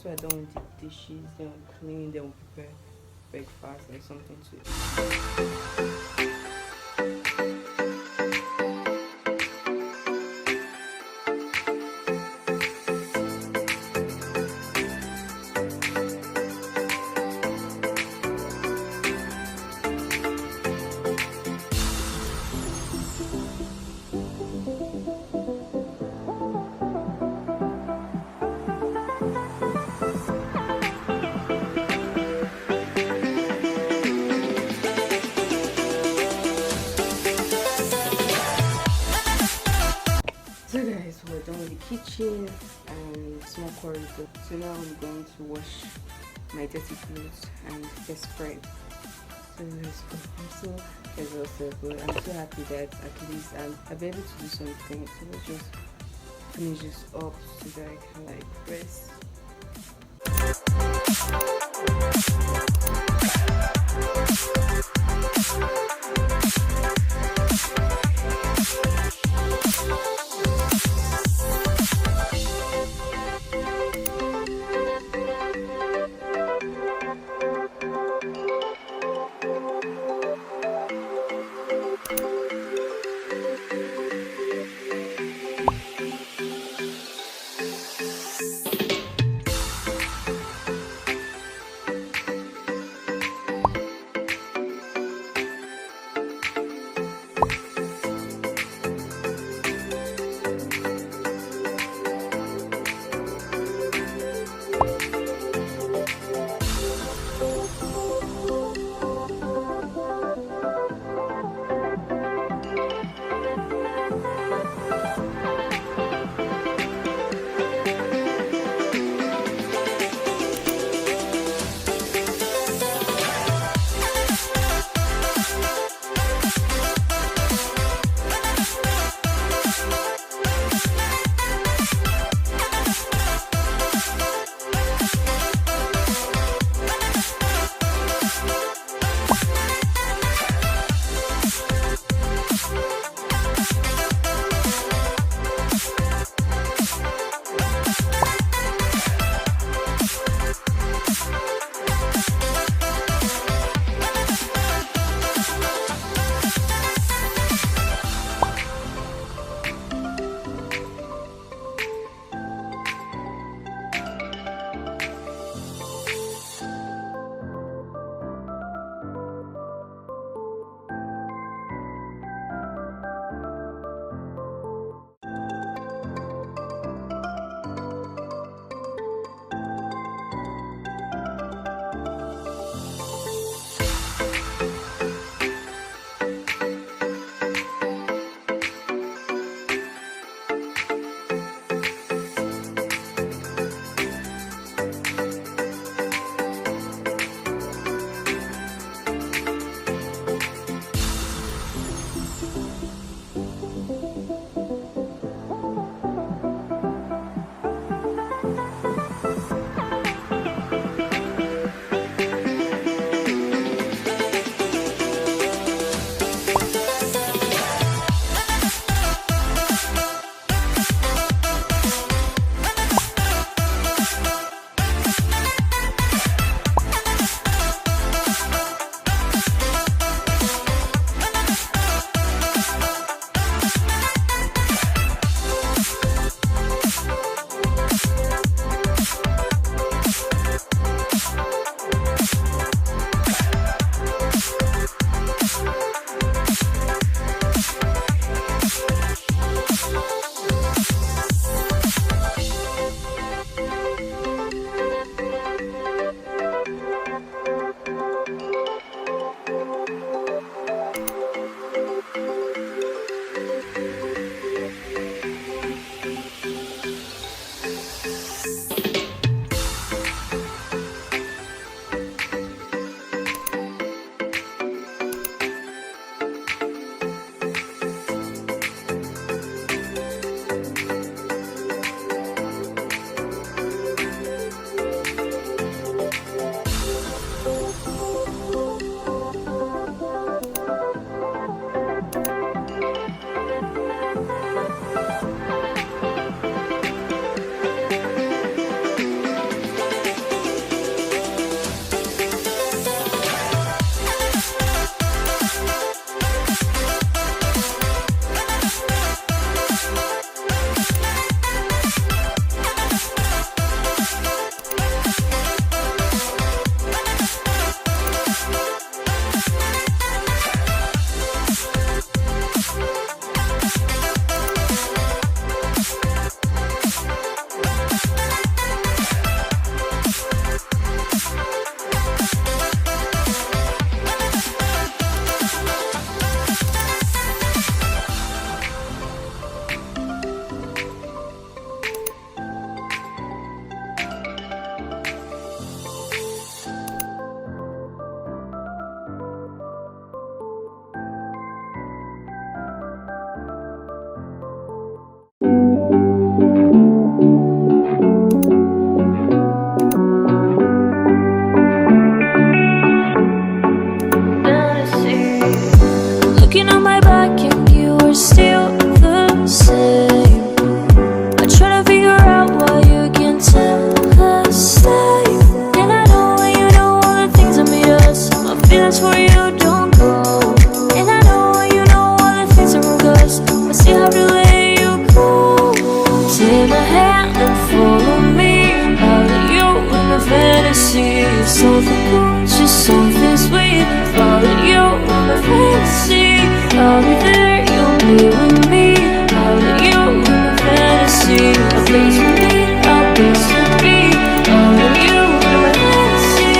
once we're done with the dishes, then we'll clean, then we'll prepare breakfast and something to eat. So guys, we're done with the kitchen and small corridor. So now I'm going to wash my dirty clothes and get spread. So let's go. I'm so exhausted, but I'm so happy that at least I'll be able to do something. So let's just finish this up so that I can like rest. fantasy. Something cool, just something sweet. Falling you in my fantasy. I'll be there, you'll be with me. Falling you in my fantasy. A place for me, a place to be. Falling you in my fantasy.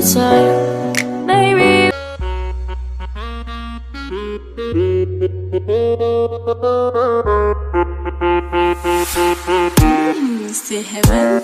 Side. Maybe still haven't